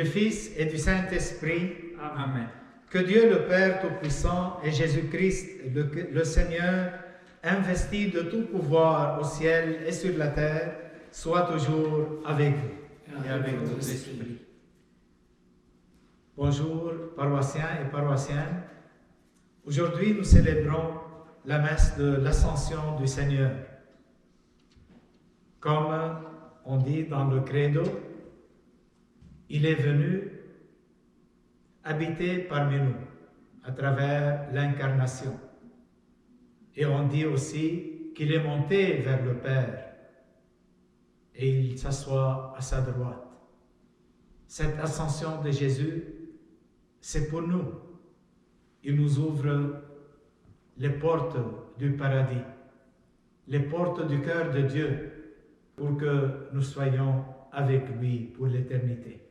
Fils et du Saint-Esprit. Amen. Que Dieu le Père Tout-Puissant et Jésus-Christ, le Seigneur, investi de tout pouvoir au ciel et sur la terre, soit toujours avec vous. Et avec votre esprit. Bonjour, paroissiens et paroissiennes. Aujourd'hui, nous célébrons la messe de l'Ascension du Seigneur. Comme on dit dans le Credo, il est venu habiter parmi nous à travers l'incarnation. Et on dit aussi qu'il est monté vers le Père et il s'assoit à sa droite. Cette ascension de Jésus, c'est pour nous. Il nous ouvre les portes du paradis, les portes du cœur de Dieu pour que nous soyons avec lui pour l'éternité.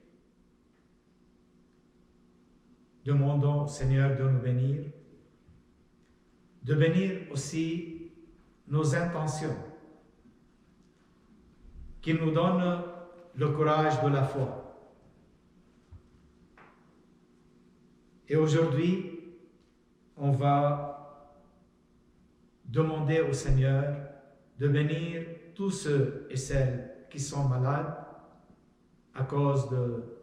Demandons au Seigneur de nous bénir, de bénir aussi nos intentions, qu'il nous donne le courage de la foi. Et aujourd'hui, on va demander au Seigneur de bénir tous ceux et celles qui sont malades à cause de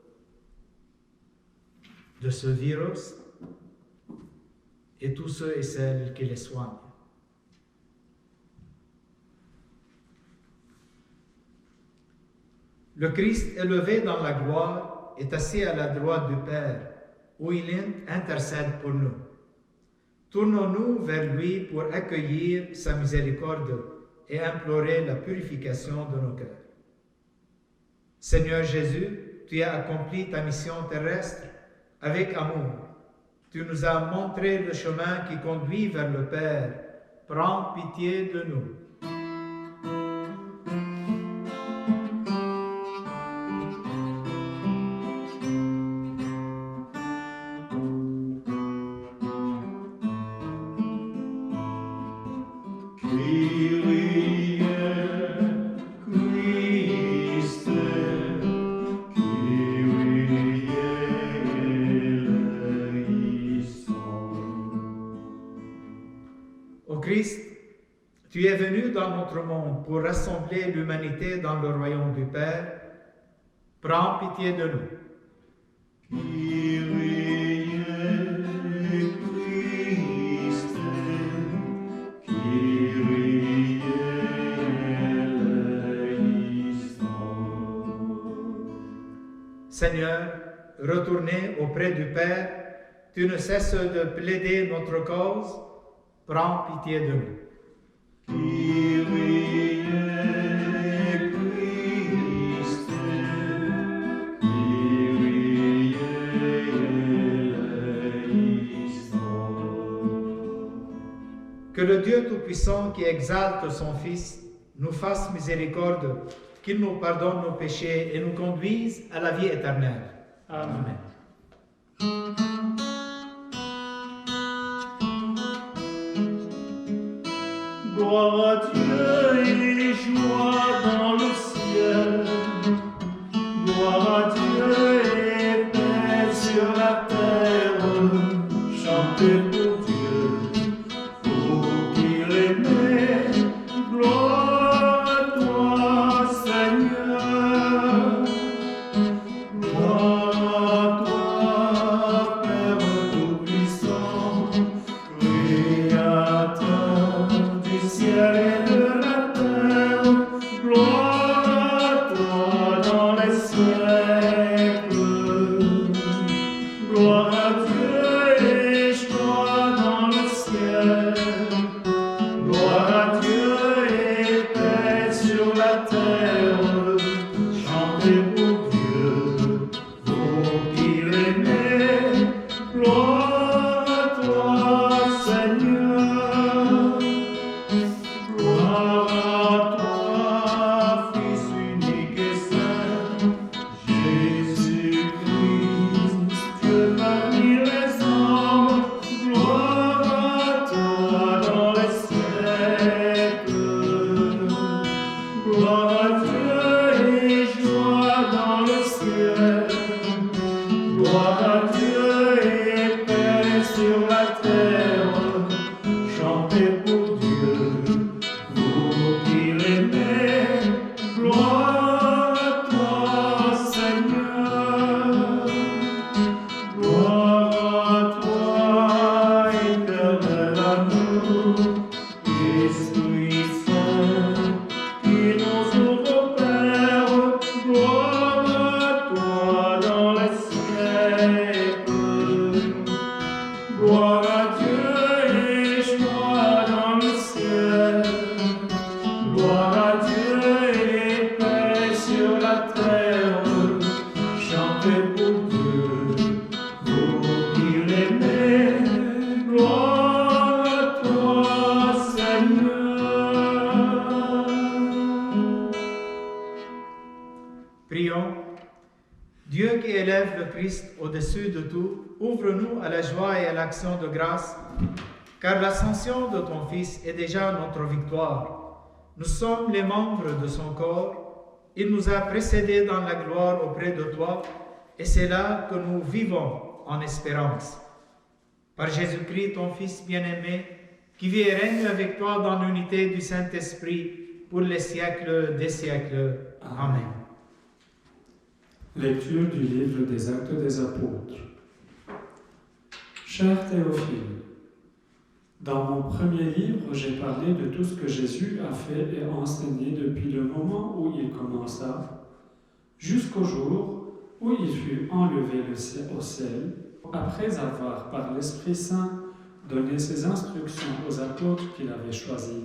ce virus et tous ceux et celles qui les soignent. Le Christ élevé dans la gloire est assis à la droite du Père, où il intercède pour nous. Tournons-nous vers lui pour accueillir sa miséricorde et implorer la purification de nos cœurs. Seigneur Jésus, tu as accompli ta mission terrestre avec amour. Tu nous as montré le chemin qui conduit vers le Père. Prends pitié de nous. Tu es venu dans notre monde pour rassembler l'humanité dans le royaume du Père. Prends pitié de nous. Seigneur, retournez auprès du Père. Tu ne cesses de plaider notre cause. Prends pitié de nous. Que le Dieu Tout-Puissant qui exalte son Fils nous fasse miséricorde, qu'il nous pardonne nos péchés et nous conduise à la vie éternelle. Amen. Gloire à Dieu et joie dans le ciel. Gloire à Dieu et paix sur la terre. Chantez pour Dieu, vous qui l'aimez. Gloire à toi, Seigneur. Gloire à toi, Père Tout-Puissant, Créateur du ciel et de la terre. Gloire à toi dans les siècles. Gloire à Dieu et joie dans le ciel. Gloire à Dieu et paix sur la terre. Chantez pour Dieu, vous qui l'aimez. Gloire à toi, Seigneur. Gloire à toi, Fils unique et saint, Jésus-Christ, Dieu parmi les hommes. Gloire à toi dans les siècles. Gloire à Dieu et joie dans le ciel. Gloire à Dieu et paix sur la terre. Chantez pour Dieu, vous qui l'aimez. Gloire à toi, Seigneur. Gloire à toi, éternel amour, Esprit Saint, qui nous ouvre au Père. Gloire à toi dans les siècles. Gloire à Dieu et joie dans le ciel. Gloire à Dieu et paix sur la terre. Chantez pour Dieu, vous qui l'aimez. Gloire à toi, Seigneur. Prions. Dieu qui élève le Christ au-dessus de tout, ouvre-nous à la joie et à l'action de grâce, car l'ascension de ton Fils est déjà notre victoire. Nous sommes les membres de son corps. Il nous a précédés dans la gloire auprès de toi, et c'est là que nous vivons en espérance. Par Jésus-Christ, ton Fils bien-aimé, qui vit et règne avec toi dans l'unité du Saint-Esprit pour les siècles des siècles. Amen. Lecture du livre des Actes des Apôtres. Cher Théophile, dans mon premier livre, j'ai parlé de tout ce que Jésus a fait et enseigné depuis le moment où il commença, jusqu'au jour où il fut enlevé au ciel, après avoir, par l'Esprit Saint, donné ses instructions aux apôtres qu'il avait choisis.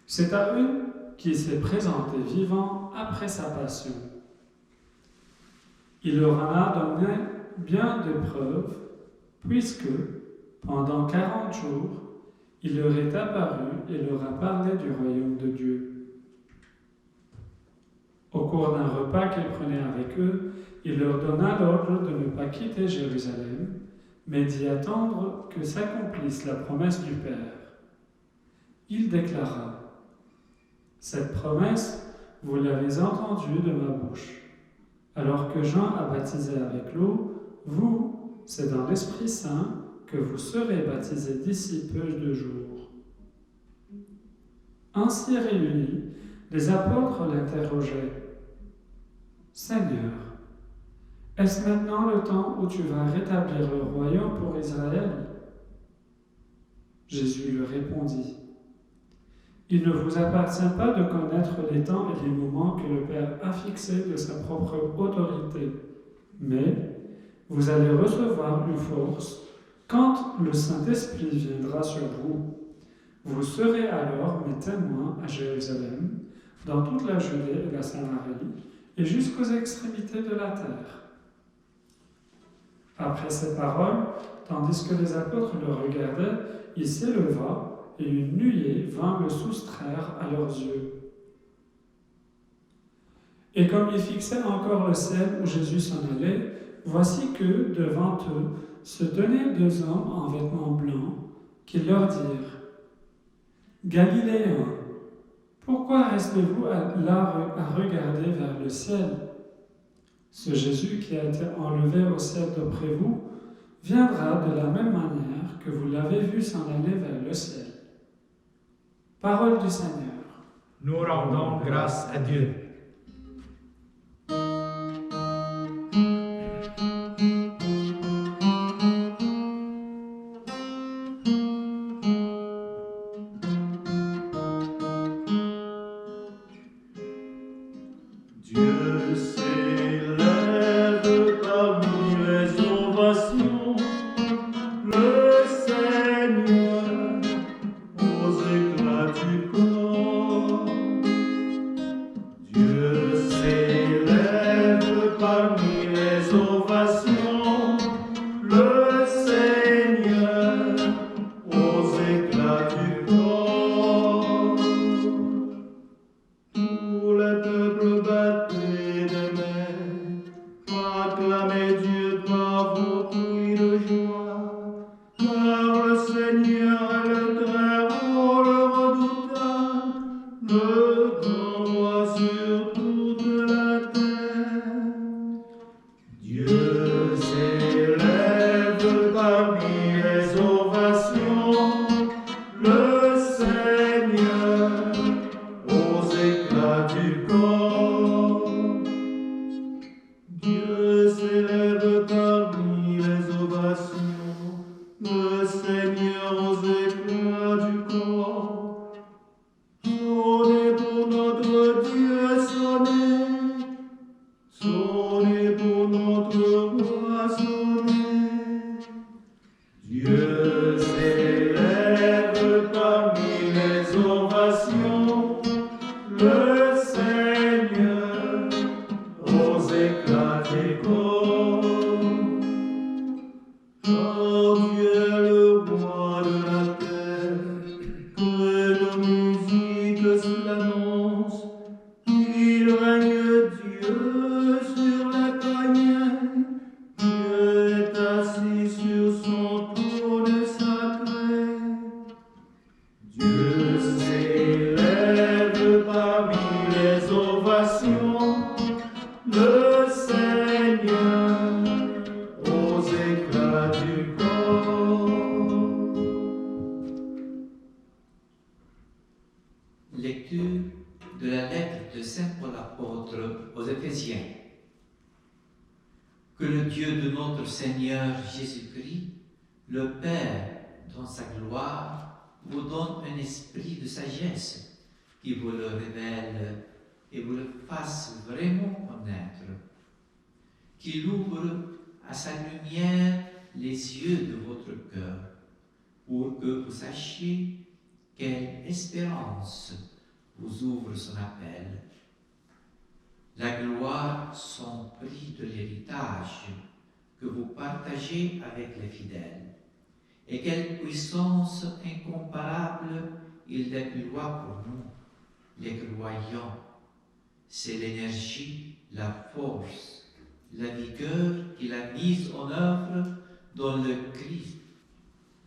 C'est à eux qu'il s'est présenté vivant après sa passion. Il leur en a donné bien des preuves, puisque, pendant 40 jours, il leur est apparu et leur a parlé du royaume de Dieu. Au cours d'un repas qu'il prenait avec eux, il leur donna l'ordre de ne pas quitter Jérusalem, mais d'y attendre que s'accomplisse la promesse du Père. Il déclara: « Cette promesse, vous l'avez entendue de ma bouche. Alors que Jean a baptisé avec l'eau, vous, c'est dans l'Esprit Saint que vous serez baptisés d'ici peu de jours. » Ainsi réunis, les apôtres l'interrogeaient: « Seigneur, est-ce maintenant le temps où tu vas rétablir le royaume pour Israël ?» Jésus lui répondit: « Il ne vous appartient pas de connaître les temps et les moments que le Père a fixés de sa propre autorité, mais vous allez recevoir une force quand le Saint-Esprit viendra sur vous. Vous serez alors mes témoins à Jérusalem, dans toute la Judée et la Samarie, et jusqu'aux extrémités de la terre. » Après ces paroles, tandis que les apôtres le regardaient, il s'éleva et une nuée vint le soustraire à leurs yeux. Et comme ils fixaient encore le ciel où Jésus s'en allait, voici que, devant eux, se tenaient deux hommes en vêtements blancs, qui leur dirent « Galiléens, pourquoi restez-vous là à regarder vers le ciel? Ce Jésus qui a été enlevé au ciel d'après vous viendra de la même manière que vous l'avez vu s'en aller vers le ciel. » Parole du Seigneur. Nous rendons grâce à Dieu. Dieu s'élève parmi les ovations, le Seigneur aux éclats du corps. Dieu s'élève parmi les ovations, le Seigneur aux éclats du corps. Tous les peuples battez des mains, acclamez Dieu par vos cris de joie, car le Seigneur est le Très-Haut, le redoutable, le grand roi sur toute la terre. Dieu s'élève parmi les ovations, le Seigneur aux éclats du corps. Dieu s'élève parmi les ovations, le Seigneur aux éclats du corps. Sonnez pour notre Dieu, sonnez, sonnez pour notre roi, sonnez. Dieu s'élève parmi les ovations, le Seigneur aux éclats du corps. Car Dieu est le roi de la terre, que nos musiques l'annoncent. Il règne Dieu sur les païens, Dieu est assis sur son trône sacré. Dieu s'élève parmi les ovations, le Seigneur aux éclats du corps. Lecture de la lettre de Saint Paul apôtre aux Éphésiens. Que le Dieu de notre Seigneur Jésus-Christ, le Père, dans sa gloire, vous donne un esprit de sagesse qui vous le révèle et vous le fasse vraiment connaître, qu'il ouvre à sa lumière les yeux de votre cœur, pour que vous sachiez quelle espérance vous ouvre son appel, la gloire sans prix de l'héritage que vous partagez avec les fidèles, et quelle puissance incomparable il déploie pour nous, les croyants. C'est l'énergie, la force, la vigueur qu'il a mise en œuvre dans le Christ,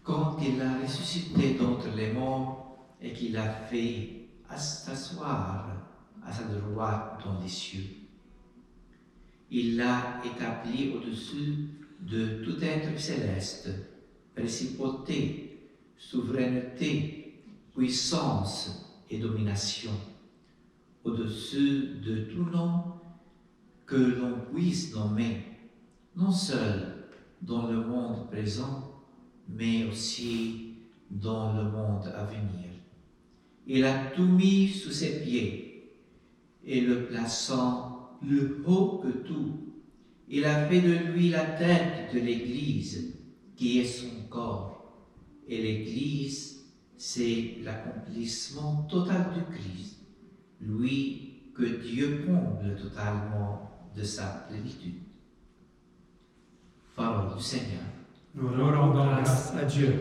quand il l'a ressuscité d'entre les morts et qu'il a fait s'asseoir à sa droite dans les cieux. Il l'a établi au-dessus de tout être céleste, principauté, souveraineté, puissance et domination, au-dessus de tout nom que l'on puisse nommer, non seul dans le monde présent, mais aussi dans le monde à venir. Il a tout mis sous ses pieds, et le plaçant plus haut que tout, il a fait de lui la tête de l'Église, qui est son corps. Et l'Église, c'est l'accomplissement total du Christ, lui que Dieu comble totalement de sa plénitude. Parole du Seigneur. Nous rendons grâce à Dieu.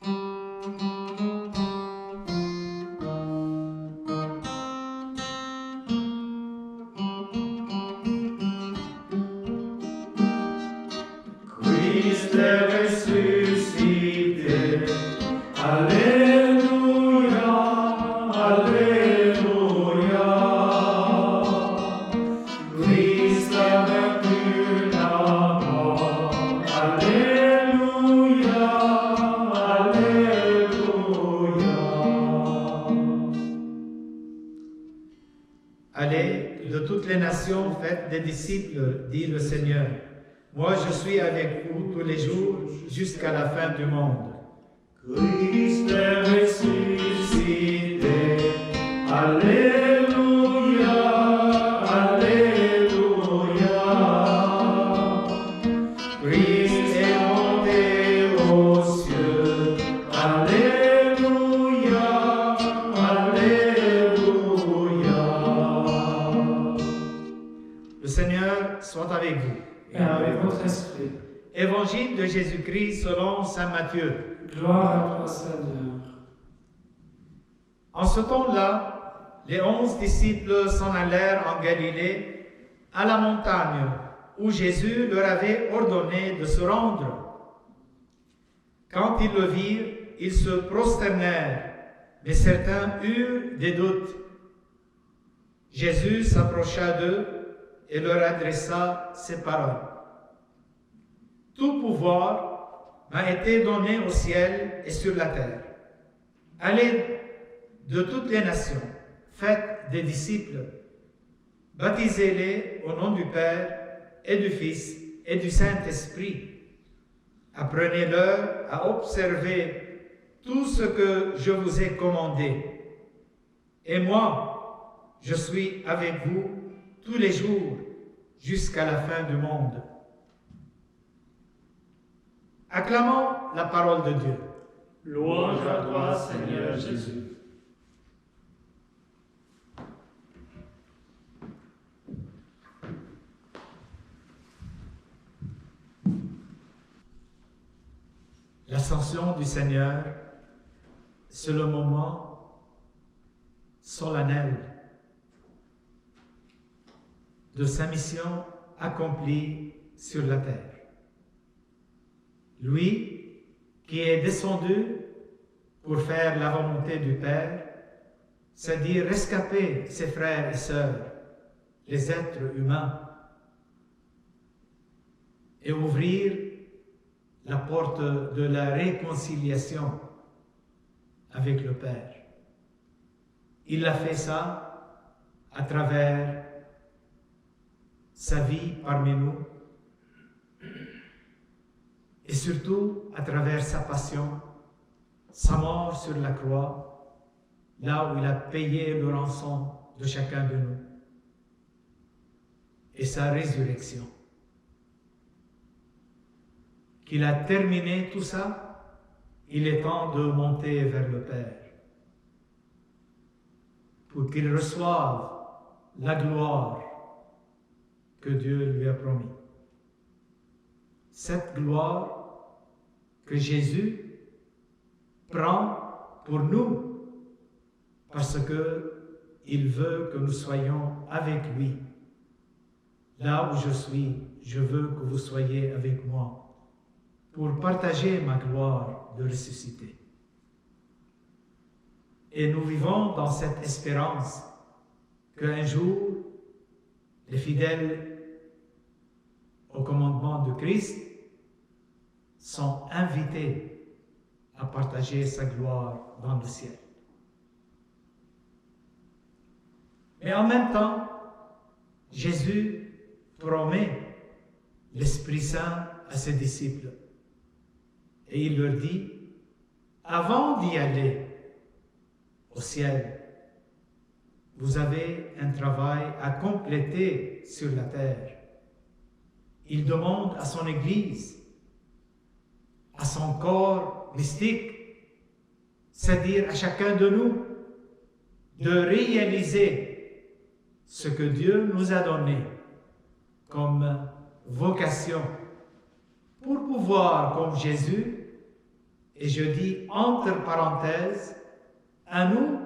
Dieu les nations, faites des disciples, dit le Seigneur. Moi, je suis avec vous tous les jours jusqu'à la fin du monde. Christ est ressuscité. Alléluia, Alléluia. Christ est monté aux cieux. Alléluia, Alléluia. Le Seigneur soit avec vous. Et avec votre esprit. Évangile de Jésus-Christ selon saint Matthieu. Gloire à toi, Seigneur. En ce temps-là, les 11 disciples s'en allèrent en Galilée, à la montagne où Jésus leur avait ordonné de se rendre. Quand ils le virent, ils se prosternèrent, mais certains eurent des doutes. Jésus s'approcha d'eux et leur adressa ces paroles. Tout pouvoir m'a été donné au ciel et sur la terre. Allez de toutes les nations, faites des disciples, baptisez-les au nom du Père et du Fils et du Saint-Esprit. Apprenez-leur à observer tout ce que je vous ai commandé. Et moi, je suis avec vous tous les jours jusqu'à la fin du monde. Acclamons la parole de Dieu. Louange à toi, Seigneur Jésus. L'ascension du Seigneur, c'est le moment solennel de sa mission accomplie sur la terre. Lui qui est descendu pour faire la volonté du Père, c'est-à-dire rescaper ses frères et sœurs, les êtres humains, et ouvrir la porte de la réconciliation avec le Père. Il a fait ça à travers sa vie parmi nous et surtout à travers sa passion, sa mort sur la croix, là où il a payé le rançon de chacun de nous, et sa résurrection. Qu'il a terminé tout ça, il est temps de monter vers le Père pour qu'il reçoive la gloire que Dieu lui a promis. Cette gloire que Jésus prend pour nous parce qu'il veut que nous soyons avec lui. Là où je suis, je veux que vous soyez avec moi, pour partager ma gloire de ressuscité. Et nous vivons dans cette espérance qu'un jour, les fidèles au commandement de Christ sont invités à partager sa gloire dans le ciel. Mais en même temps, Jésus promet l'Esprit Saint à ses disciples. Et il leur dit, avant d'y aller au ciel, vous avez un travail à compléter sur la terre. Il demande à son Église, à son corps mystique, c'est-à-dire à chacun de nous, de réaliser ce que Dieu nous a donné comme vocation pour pouvoir, comme Jésus, et je dis entre parenthèses, à nous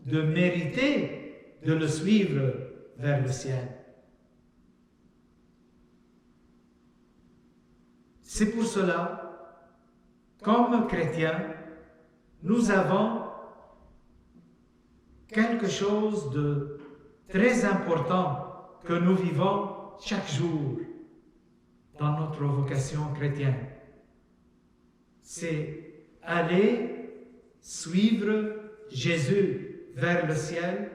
de mériter de le suivre vers le ciel. C'est pour cela, comme chrétiens, nous avons quelque chose de très important que nous vivons chaque jour dans notre vocation chrétienne. C'est aller suivre Jésus vers le ciel,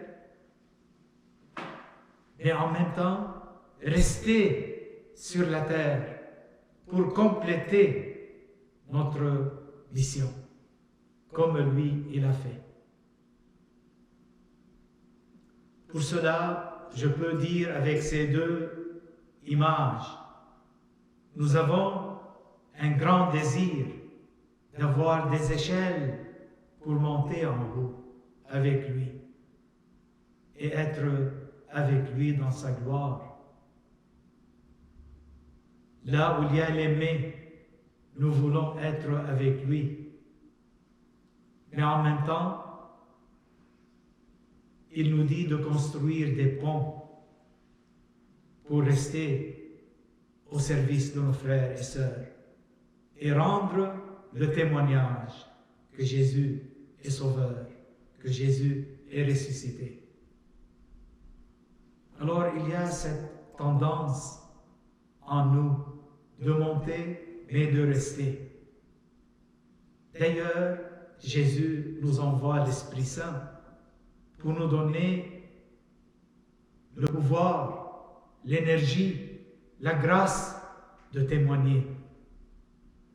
mais en même temps rester sur la terre pour compléter notre mission, comme lui, il a fait. Pour cela, je peux dire avec ces deux images, nous avons un grand désir d'avoir des échelles pour monter en haut avec lui et être avec lui dans sa gloire. Là où il y a l'aimé, nous voulons être avec lui. Mais en même temps, il nous dit de construire des ponts pour rester au service de nos frères et sœurs et rendre le témoignage que Jésus est sauveur, que Jésus est ressuscité. Alors il y a cette tendance en nous de monter mais de rester. D'ailleurs, Jésus nous envoie l'Esprit Saint pour nous donner le pouvoir, l'énergie, la grâce de témoigner.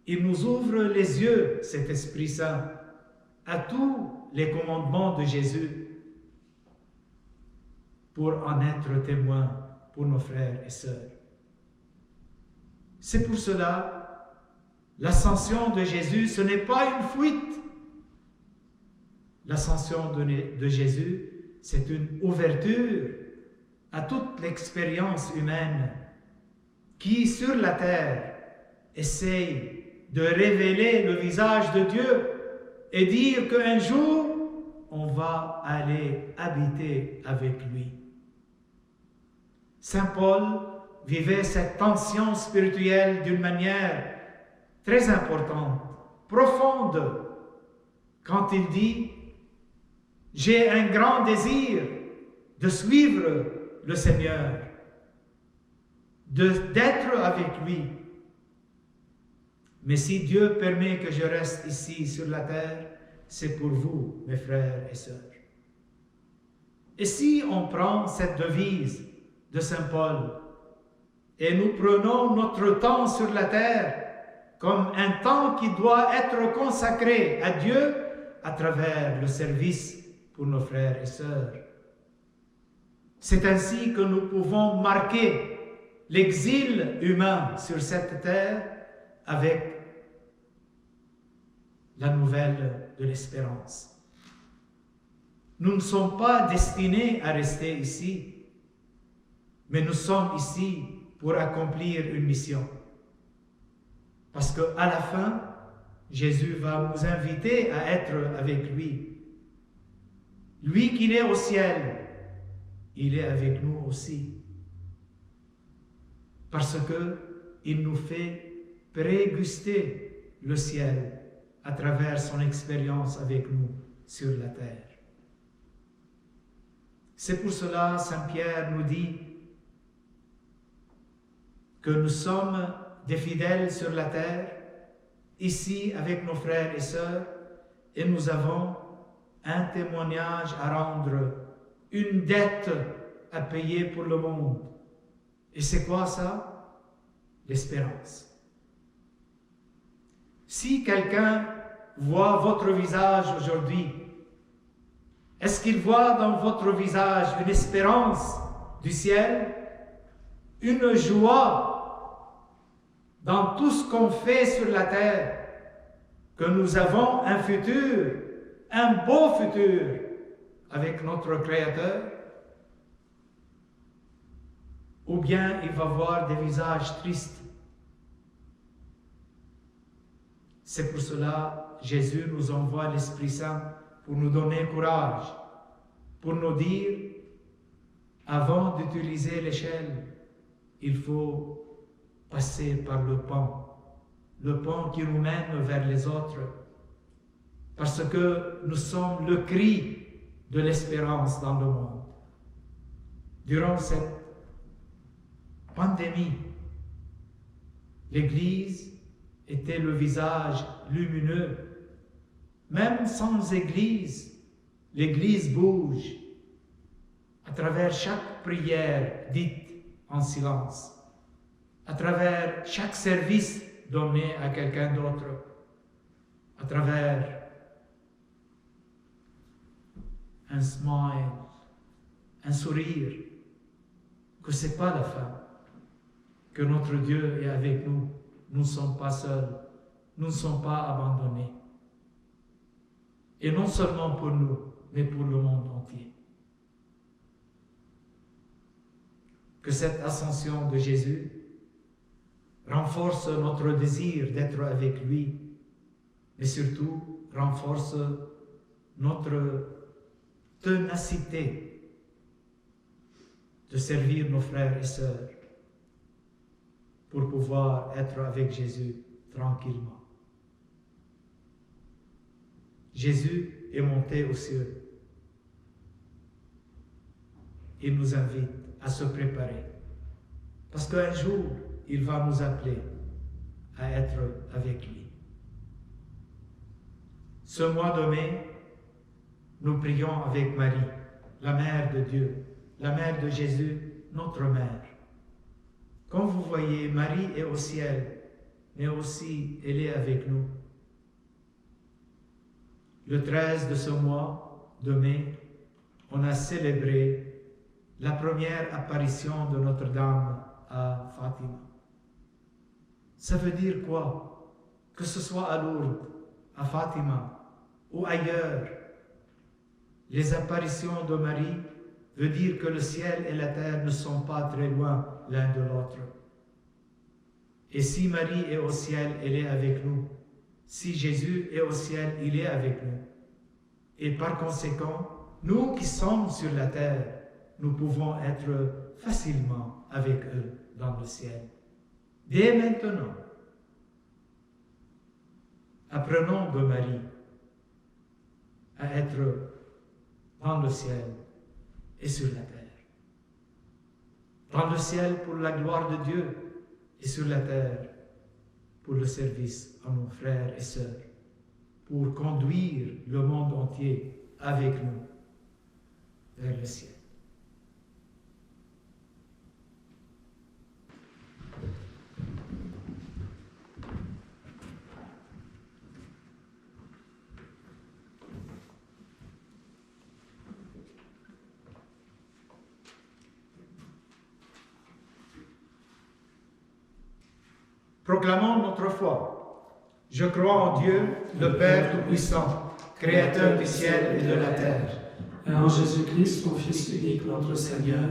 Il nous ouvre les yeux, cet Esprit Saint, à tous les commandements de Jésus pour en être témoins pour nos frères et sœurs. C'est pour cela, l'ascension de Jésus, ce n'est pas une fuite. L'ascension de Jésus, c'est une ouverture à toute l'expérience humaine qui, sur la terre, essaye de révéler le visage de Dieu et dire qu'un jour, on va aller habiter avec lui. Saint Paul vivait cette tension spirituelle d'une manière très importante, profonde, quand il dit « J'ai un grand désir de suivre le Seigneur, d'être avec lui. Mais si Dieu permet que je reste ici sur la terre, c'est pour vous, mes frères et sœurs. » Et si on prend cette devise de Saint Paul et nous prenons notre temps sur la terre comme un temps qui doit être consacré à Dieu à travers le service pour nos frères et sœurs, c'est ainsi que nous pouvons marquer l'exil humain sur cette terre avec la nouvelle de l'espérance. Nous ne sommes pas destinés à rester ici, mais nous sommes ici pour accomplir une mission. Parce qu'à la fin, Jésus va nous inviter à être avec lui. Lui qui est au ciel, il est avec nous aussi. Parce qu'il nous fait préguster le ciel à travers son expérience avec nous sur la terre. C'est pour cela, Saint Pierre nous dit que nous sommes des fidèles sur la terre, ici avec nos frères et sœurs, et nous avons un témoignage à rendre, une dette à payer pour le monde. Et c'est quoi ça? L'espérance. Si quelqu'un voit votre visage aujourd'hui, est-ce qu'il voit dans votre visage une espérance du ciel, une joie dans tout ce qu'on fait sur la terre, que nous avons un futur, un beau futur avec notre Créateur? Ou bien il va voir des visages tristes? C'est pour cela que Jésus nous envoie l'Esprit Saint pour nous donner courage, pour nous dire, avant d'utiliser l'échelle, il faut passer par le pont qui nous mène vers les autres, parce que nous sommes le cri de l'espérance dans le monde. Durant cette pandémie, l'Église était le visage lumineux. Même sans Église, l'Église bouge à travers chaque prière dite en silence, à travers chaque service donné à quelqu'un d'autre, à travers un smile, un sourire, que ce n'est pas la fin, que notre Dieu est avec nous, nous ne sommes pas seuls, nous ne sommes pas abandonnés. Et non seulement pour nous, mais pour le monde entier. Que cette ascension de Jésus renforce notre désir d'être avec lui, mais surtout renforce notre ténacité de servir nos frères et sœurs pour pouvoir être avec Jésus tranquillement. Jésus est monté aux cieux. Il nous invite à se préparer, parce qu'un jour, il va nous appeler à être avec lui. Ce mois de mai, nous prions avec Marie, la mère de Dieu, la mère de Jésus, notre mère. Comme vous voyez, Marie est au ciel, mais aussi elle est avec nous. Le 13 de ce mois de mai, on a célébré la première apparition de Notre-Dame à Fatima. Ça veut dire quoi? Que ce soit à Lourdes, à Fatima ou ailleurs, les apparitions de Marie veut dire que le ciel et la terre ne sont pas très loin l'un de l'autre. Et si Marie est au ciel, elle est avec nous. Si Jésus est au ciel, il est avec nous. Et par conséquent, nous qui sommes sur la terre, nous pouvons être facilement avec eux dans le ciel. Dès maintenant, apprenons de Marie à être dans le ciel et sur la terre. Dans le ciel pour la gloire de Dieu et sur la terre pour le service à nos frères et sœurs, pour conduire le monde entier avec nous vers le ciel. Proclamons notre foi. Je crois en Dieu, le Père Tout-Puissant, Créateur du ciel et de la terre, et en Jésus-Christ, son Fils unique, notre Seigneur,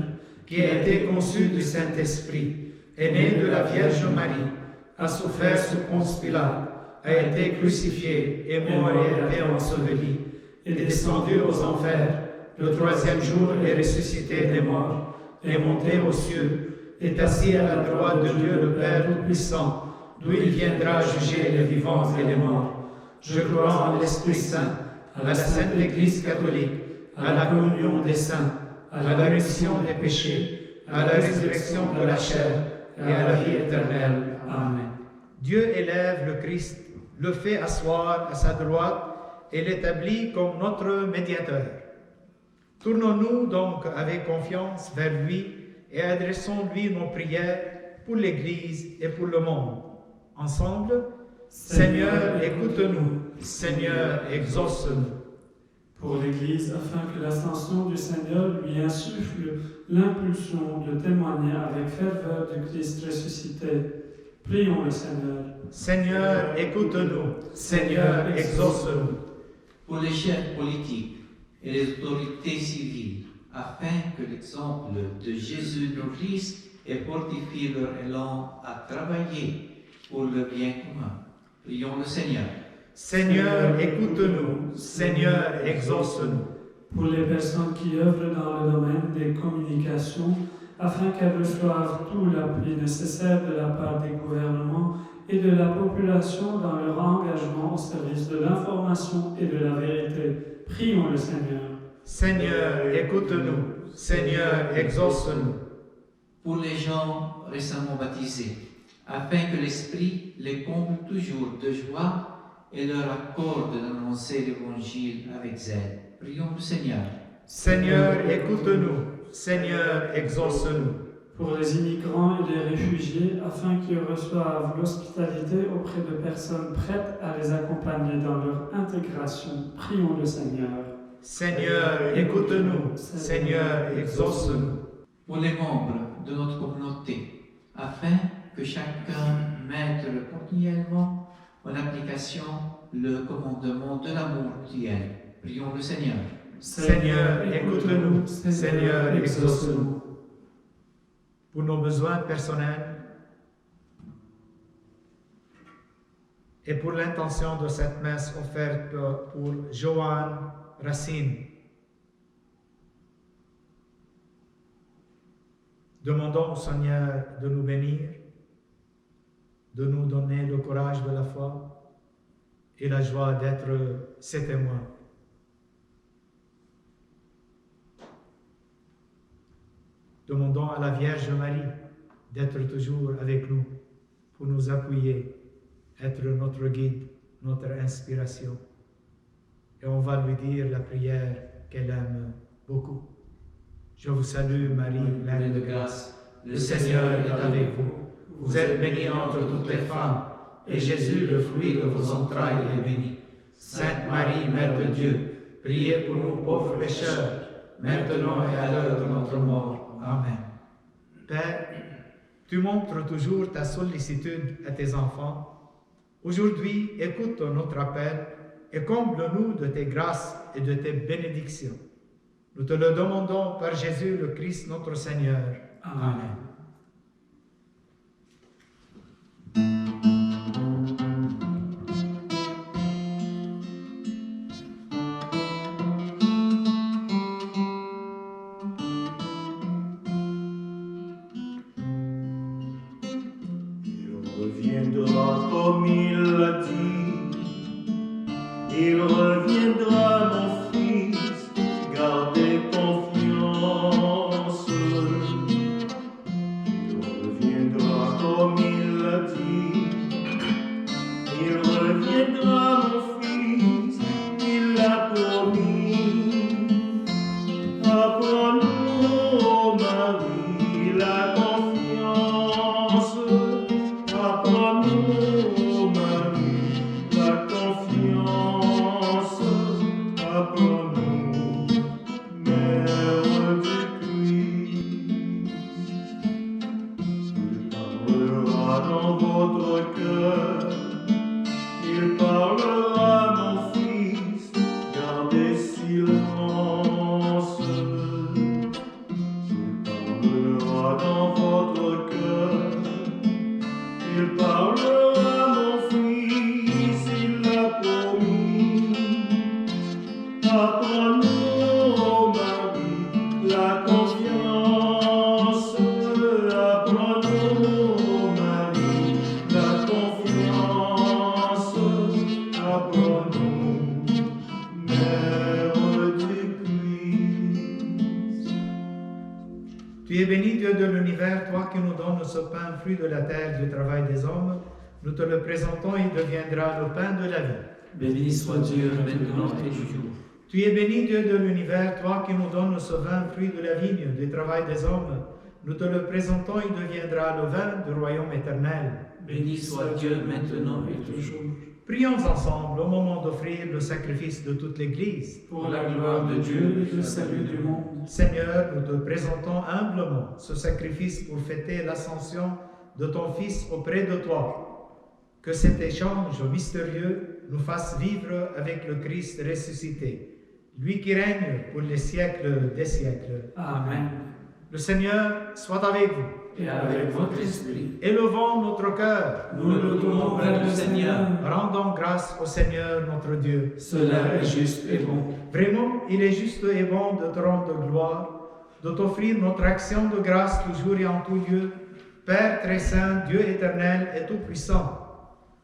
qui a été conçu du Saint-Esprit, est né de la Vierge Marie, a souffert sous Ponce Pilate, a été crucifié, est mort et été enseveli, est descendu aux enfers, le troisième jour est ressuscité des morts, est monté aux cieux, est assis à la droite de Dieu le Père Tout-Puissant, d'où il viendra juger les vivants et les morts. Je crois en l'Esprit Saint, à la Sainte Église catholique, à la communion des saints, à la rémission des péchés, à la résurrection de la chair et à la vie éternelle. Amen. Dieu élève le Christ, le fait asseoir à sa droite et l'établit comme notre médiateur. Tournons-nous donc avec confiance vers lui et adressons-lui nos prières pour l'Église et pour le monde. Ensemble, Seigneur, écoute-nous. Seigneur, exauce-nous. Pour l'Église, afin que l'ascension du Seigneur lui insuffle l'impulsion de témoigner avec ferveur du Christ ressuscité. Prions le Seigneur. Seigneur, écoute-nous. Seigneur, exauce-nous. Pour les chefs politiques et les autorités civiles, afin que l'exemple de Jésus le Christ ait fortifié leur élan à travailler pour le bien commun. Prions le Seigneur. Seigneur, écoute-nous. Seigneur, exauce-nous. Pour les personnes qui œuvrent dans le domaine des communications, afin qu'elles reçoivent tout l'appui nécessaire de la part des gouvernements et de la population dans leur engagement au service de l'information et de la vérité. Prions le Seigneur. Seigneur, écoute-nous. Seigneur, exauce-nous. Pour les gens récemment baptisés, afin que l'Esprit les comble toujours de joie et leur accorde d'annoncer l'Évangile avec zèle. Prions le Seigneur. Seigneur, écoute-nous. Seigneur, exauce-nous. Pour les immigrants et les réfugiés, afin qu'ils reçoivent l'hospitalité auprès de personnes prêtes à les accompagner dans leur intégration, prions le Seigneur. Seigneur, écoute-nous. Seigneur, exauce-nous. Pour les membres de notre communauté, afin que chacun mette continuellement en application le commandement de l'amour mutuel. Prions le Seigneur. Seigneur, écoute-nous. Seigneur, exauce-nous. Pour nos besoins personnels et pour l'intention de cette messe offerte pour Joanne Racine, demandons au Seigneur de nous bénir, de nous donner le courage de la foi et la joie d'être ses témoins. Demandons à la Vierge Marie d'être toujours avec nous pour nous appuyer, être notre guide, notre inspiration. Et on va lui dire la prière qu'elle aime beaucoup. Je vous salue Marie, pleine de grâce. Le Seigneur est avec vous. Vous êtes bénie entre toutes les femmes, et Jésus, le fruit de vos entrailles, est béni. Sainte Marie, Mère de Dieu, priez pour nous pauvres pécheurs, maintenant et à l'heure de notre mort. Amen. Père, tu montres toujours ta sollicitude à tes enfants. Aujourd'hui, écoute notre appel et comble-nous de tes grâces et de tes bénédictions. Nous te le demandons par Jésus le Christ notre Seigneur. Amen. Reviendra comme il l'a dit, il reviendra mon fils, gardez confiance. Il reviendra comme il l'a dit, il reviendra mon fils, il l'a promis. Apprenons, ô Marie, la confiance. Apprenons, Marie, la confiance. Apprenons, Mère du Christ. Il parlera dans votre cœur, il parlera, mon fils, gardez silence. Il parlera dans votre cœur, il parlera, mon fils, il l'a promis. Apprenons, ô Marie, la confiance. Apprenons, ô Marie, la confiance. Apprenons, Mère du Christ. Tu es béni, Dieu de l'univers, toi qui nous donnes ce pain, fruit de la terre, du travail des hommes. Nous te le présentons, il deviendra le pain de la vie. Béni soit Dieu maintenant et toujours. Tu es béni, Dieu de l'univers, toi qui nous donnes ce vin, fruit de la vigne, du travail des hommes. Nous te le présentons, il deviendra le vin du royaume éternel. Béni soit Dieu maintenant et toujours. Prions ensemble au moment d'offrir le sacrifice de toute l'Église. Pour la gloire de Dieu et le salut du monde. Seigneur, nous te présentons humblement ce sacrifice pour fêter l'ascension de ton Fils auprès de toi. Que cet échange mystérieux nous fasse vivre avec le Christ ressuscité, lui qui règne pour les siècles des siècles. Amen. Le Seigneur soit avec vous. Et avec votre esprit, Élevons notre cœur. nous le tournons vers le Seigneur. Rendons grâce au Seigneur notre Dieu. Cela est juste et bon. Vraiment, il est juste et bon de te rendre gloire, de t'offrir notre action de grâce toujours et en tout lieu, Père très saint, Dieu éternel et tout-puissant.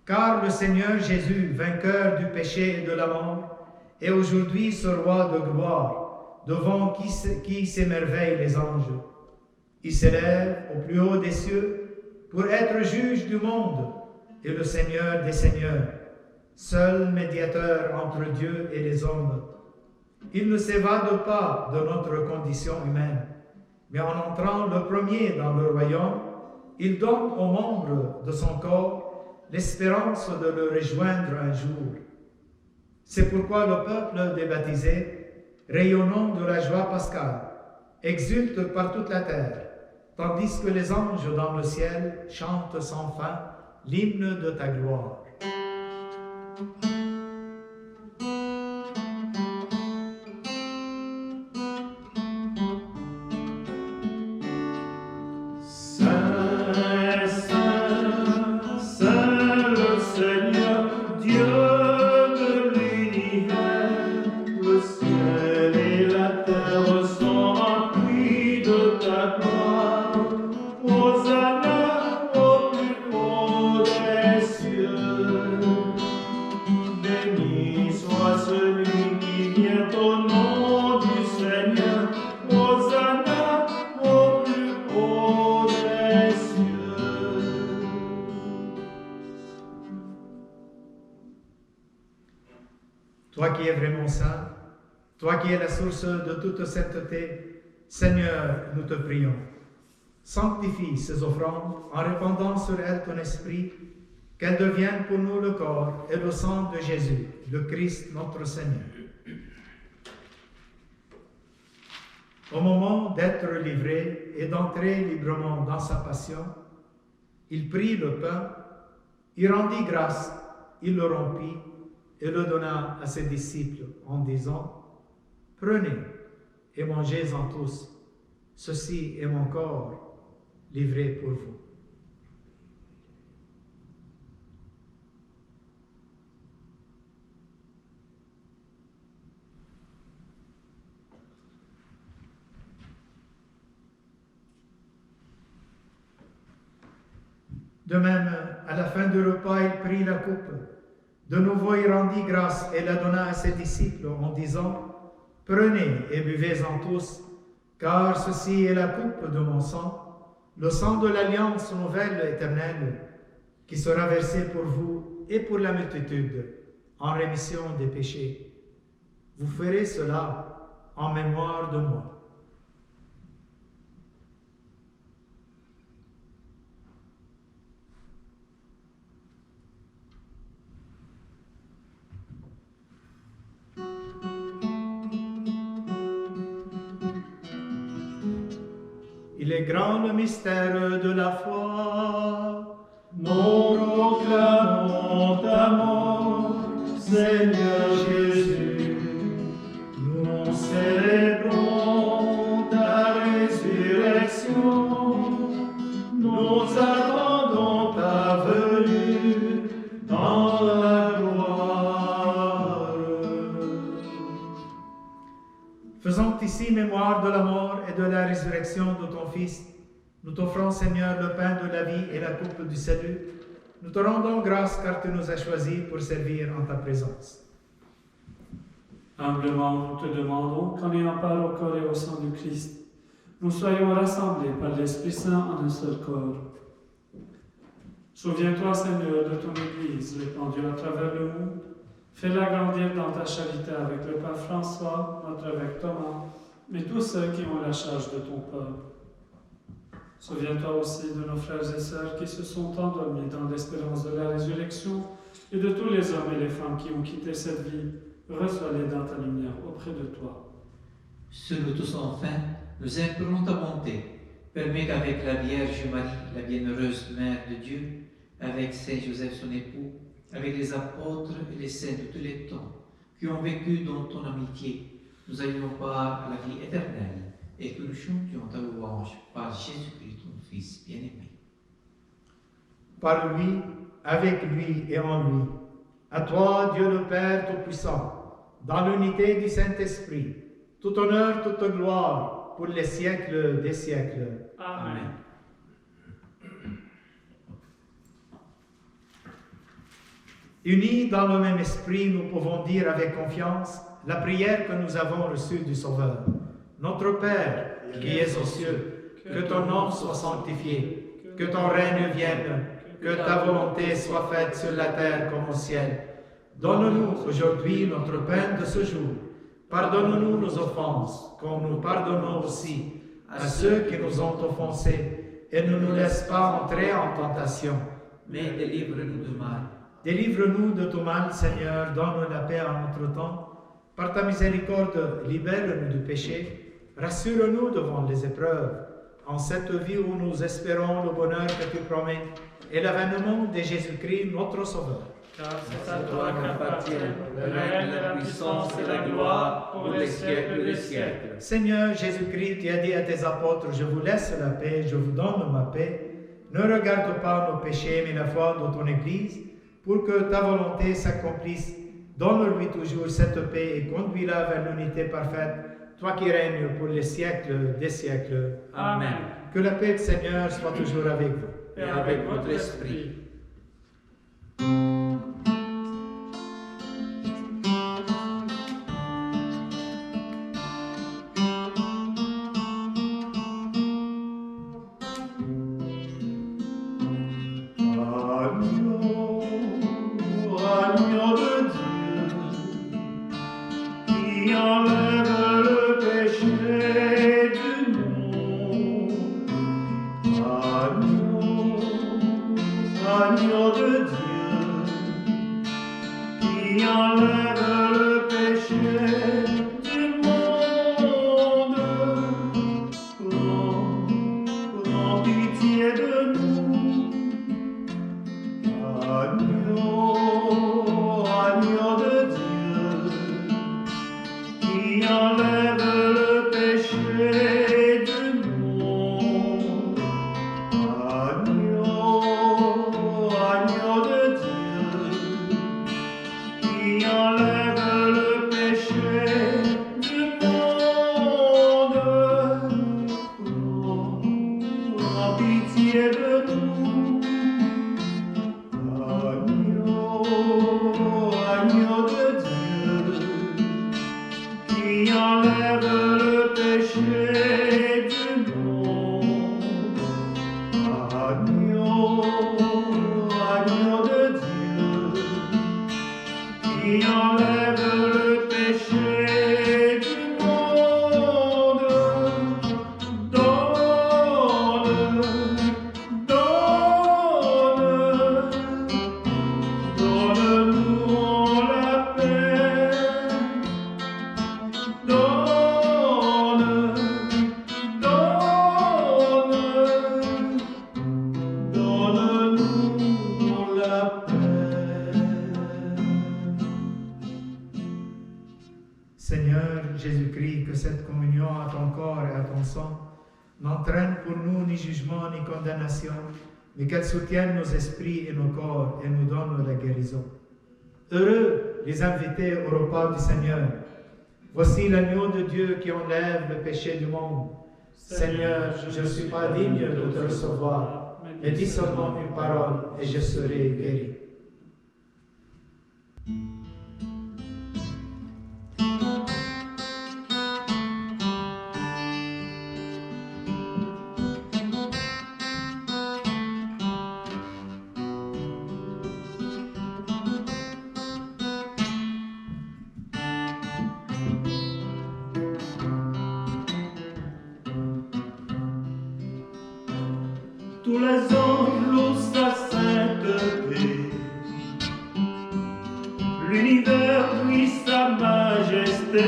Car le Seigneur Jésus, vainqueur du péché et de la mort, est aujourd'hui ce roi de gloire, devant qui s'émerveillent les anges. Il s'élève au plus haut des cieux pour être juge du monde et le Seigneur des seigneurs, seul médiateur entre Dieu et les hommes. Il ne s'évade pas de notre condition humaine, mais en entrant le premier dans le royaume, il donne aux membres de son corps l'espérance de le rejoindre un jour. C'est pourquoi le peuple des baptisés, rayonnant de la joie pascale, exulte par toute la terre, tandis que les anges dans le ciel chantent sans fin l'hymne de ta gloire. Toi qui es vraiment saint, toi qui es la source de toute sainteté, Seigneur, nous te prions. Sanctifie ces offrandes en répandant sur elles ton esprit, qu'elles deviennent pour nous le corps et le sang de Jésus, le Christ notre Seigneur. Au moment d'être livré et d'entrer librement dans sa passion, il prit le pain, il rendit grâce, il le rompit et le donna à ses disciples en disant : « Prenez et mangez-en tous, ceci est mon corps livré pour vous. » De même, à la fin du repas, il prit la coupe. De nouveau, il rendit grâce et la donna à ses disciples en disant : « Prenez et buvez-en tous, car ceci est la coupe de mon sang, le sang de l'alliance nouvelle éternelle, qui sera versé pour vous et pour la multitude, en rémission des péchés. Vous ferez cela en mémoire de moi. » Il est grand le mystère de la foi. Nous proclamons ta mort, Seigneur Jésus. Nous célébrons ta résurrection. Nous attendons ta venue dans la gloire. Faisant ici mémoire de la mort et de la résurrection de ton Fils, nous t'offrons, Seigneur, le pain de la vie et la coupe du salut. Nous te rendons grâce car tu nous as choisis pour servir en ta présence. Humblement, nous te demandons qu'en ayant part au corps et au sang du Christ, nous soyons rassemblés par l'Esprit Saint en un seul corps. Souviens-toi, Seigneur, de ton Église répandue à travers le monde. Fais-la grandir dans ta charité avec le Pape François, notre évêque Thomas, mais tous ceux qui ont la charge de ton peuple. Souviens-toi aussi de nos frères et sœurs qui se sont endormis dans l'espérance de la résurrection et de tous les hommes et les femmes qui ont quitté cette vie. Reçois-les dans ta lumière auprès de toi. Sur nous tous enfin, nous implorons ta bonté. Permets qu'avec la Vierge Marie, la bienheureuse Mère de Dieu, avec Saint Joseph son époux, avec les apôtres et les saints de tous les temps, qui ont vécu dans ton amitié, nous ayons part à la vie éternelle, et que nous chantions ta louange par Jésus-Christ, ton Fils bien-aimé. Par lui, avec lui et en lui, à toi, Dieu le Père Tout-Puissant, dans l'unité du Saint-Esprit, tout honneur, toute gloire, pour les siècles des siècles. Amen. Unis dans le même esprit, nous pouvons dire avec confiance la prière que nous avons reçue du Sauveur. Notre Père, qui es aux cieux, que ton nom soit sanctifié, que ton règne vienne, que ta volonté soit faite sur la terre comme au ciel. Donne-nous aujourd'hui notre pain de ce jour. Pardonne-nous nos offenses, comme nous pardonnons aussi à ceux qui nous ont offensés, et ne nous laisse pas entrer en tentation, mais délivre-nous du mal. Délivre-nous de tout mal, Seigneur, donne la paix à notre temps. Par ta miséricorde, libère-nous du péché, rassure-nous devant les épreuves, en cette vie où nous espérons le bonheur que tu promets et l'avènement de Jésus-Christ, notre Sauveur. Car C'est à toi qu'appartiennent le règne, la puissance et la gloire pour les siècles des siècles. Seigneur Jésus-Christ, tu as dit à tes apôtres, je vous laisse la paix, je vous donne ma paix. Ne regarde pas nos péchés, mais la foi de ton Église, pour que ta volonté s'accomplisse. Donne-lui toujours cette paix et conduis-la vers l'unité parfaite, toi qui règnes pour les siècles des siècles. Amen. Que la paix du Seigneur soit toujours avec vous. Et avec votre esprit. Agneau de Dieu, qui enlève le péché du monde. Agneau de Dieu, qui enlève le péché du monde. Prends pitié de nous. Agneau de Dieu, qui enlève le péché du monde. Agneau de Dieu, qui enlève le péché du monde. Prends pitié de nous. Agneau de Dieu, qui enlève le péché du monde. Agneau de Dieu, qui enlève le péché du monde. Donne-nous la paix. Donne-nous la paix. Seigneur Jésus-Christ, que cette communion à ton corps et à ton sang n'entraîne pour nous ni jugement ni condamnation, mais qu'elle soutienne nos esprits et nos corps et nous donne la guérison. Heureux les invités au repas du Seigneur. Voici l'agneau de Dieu qui enlève le péché du monde. Seigneur, je ne suis pas digne de te recevoir, mais dis seulement une parole et je serai guéri. Tous les anges louent sa sainteté, l'univers prie sa majesté,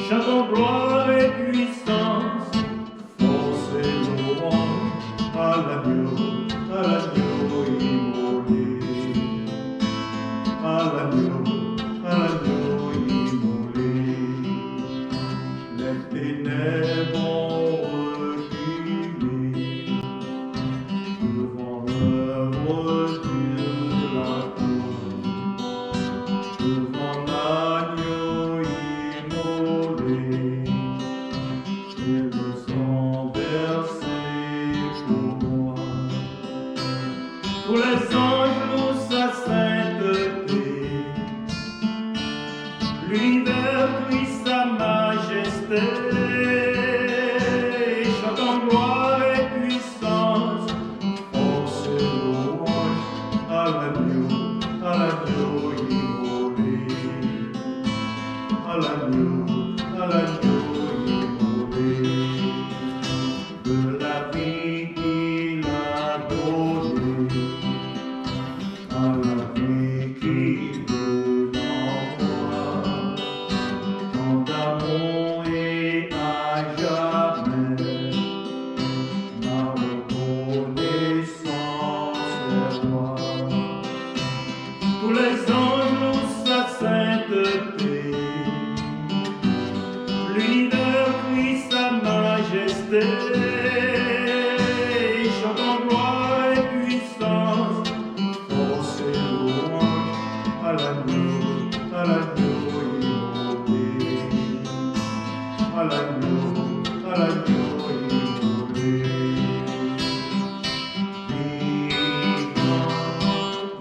chantons gloire et puissance, force et louange à l'agneau immolé, à l'agneau immolé. Les ténèbres ont reculé devant l'œuvre de la croix, devant l'agneau immolé, et le sang versé pour moi. Tous les anges louent sa sainteté, l'univers prie sa majesté, chantant gloire et puissance, force et louange à l'agneau immolé, à l'agneau immolé. à l'agneau immolé, à l'agneau immolé. Vivant,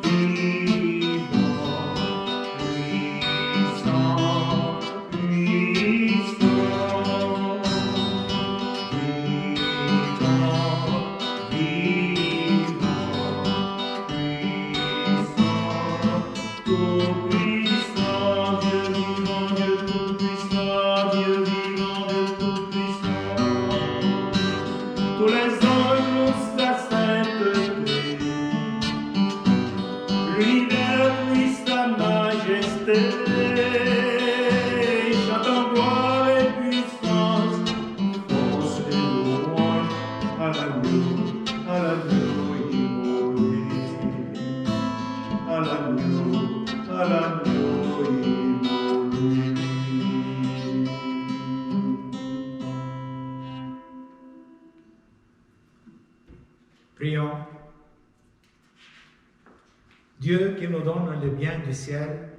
vivant, puissant, puissant. Vivant, vivant, puissant, tout-puissant, Dieu vivant, Dieu tout-puissant, Dieu vivant, Dieu tout-puissant. Tous les anges louent sa sainteté, l'univers louit sa majesté, chantant gloire et puissance, force et louange à l'agneau immolé, à l'agneau immolé. Prions. Dieu qui nous donne les biens du ciel,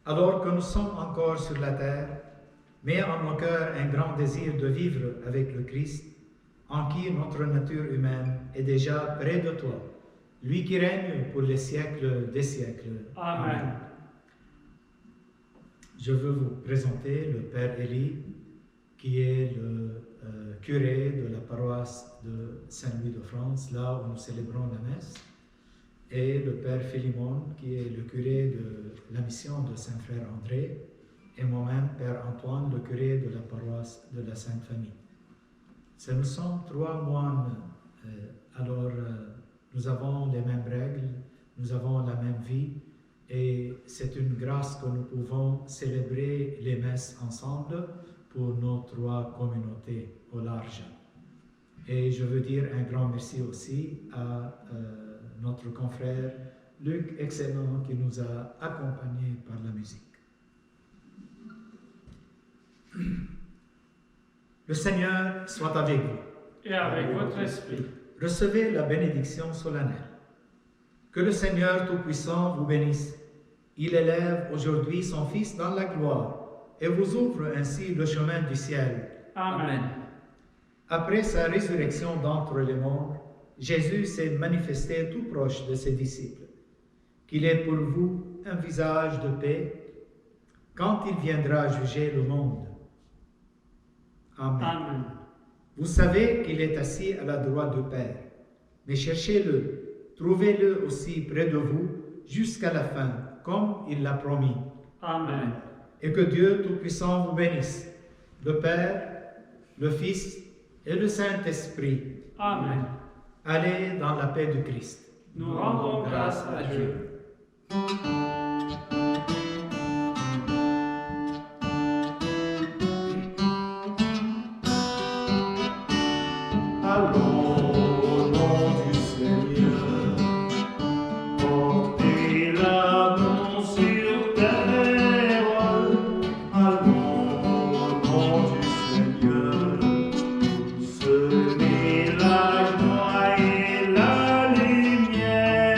alors que nous sommes encore sur la terre, mets en nos cœurs un grand désir de vivre avec le Christ, en qui notre nature humaine est déjà près de toi, lui qui règne pour les siècles des siècles. Amen. Je veux vous présenter le Père Élie, qui est le curé de la paroisse de Saint-Louis de France, là où nous célébrons la messe, et le Père Philimon, qui est le curé de la mission de Saint-Frère André, et moi-même, Père Antoine, le curé de la paroisse de la Sainte Famille. Nous sommes 3 moines, alors nous avons les mêmes règles, nous avons la même vie, et c'est une grâce que nous pouvons célébrer les messes ensemble pour nos 3 communautés au large. Et je veux dire un grand merci aussi à notre confrère Luc Excellent qui nous a accompagnés par la musique. Le Seigneur soit avec vous. Et avec votre esprit. Recevez la bénédiction solennelle. Que le Seigneur Tout-Puissant vous bénisse. Il élève aujourd'hui son Fils dans la gloire et vous ouvre ainsi le chemin du ciel. Amen. Après sa résurrection d'entre les morts, Jésus s'est manifesté tout proche de ses disciples. Qu'il est pour vous un visage de paix quand il viendra juger le monde. Amen. Amen. Vous savez qu'il est assis à la droite du Père, mais cherchez-le, trouvez-le aussi près de vous jusqu'à la fin, comme il l'a promis. Amen. Et que Dieu Tout-Puissant vous bénisse, le Père, le Fils et le Saint-Esprit. Amen. Allez dans la paix du Christ. Nous rendons grâce à Dieu. Allons au nom du Seigneur, portez l'annonce sur terre. Allons au nom du Seigneur, semez la joie et la lumière.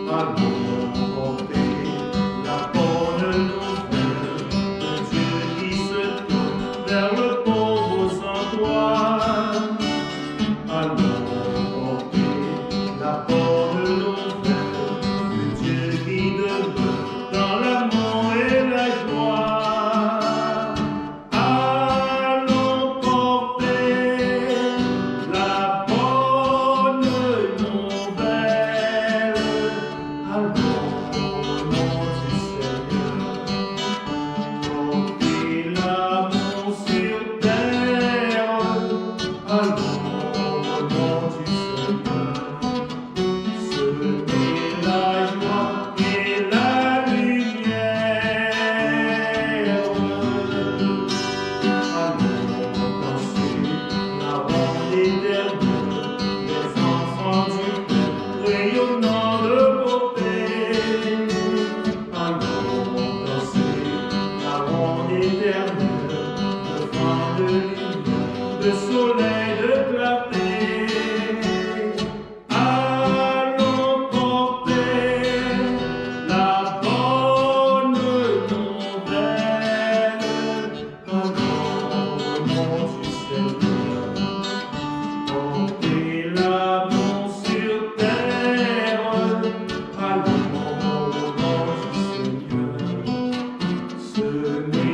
Allons porter la bonne nouvelle de Dieu qui se tourne vers le pauvre sans toi. Allons porter la bonne nouvelle de Dieu qui demeure dans l'amour et la joie. Allons porter la bonne nouvelle. Allons au nom du Seigneur, porter l'amour sur terre. Allons au nom du Seigneur, semer la joie et la lumière. Allons danser la ronde éternelle, les enfants du Père rayonnant de beauté. venez.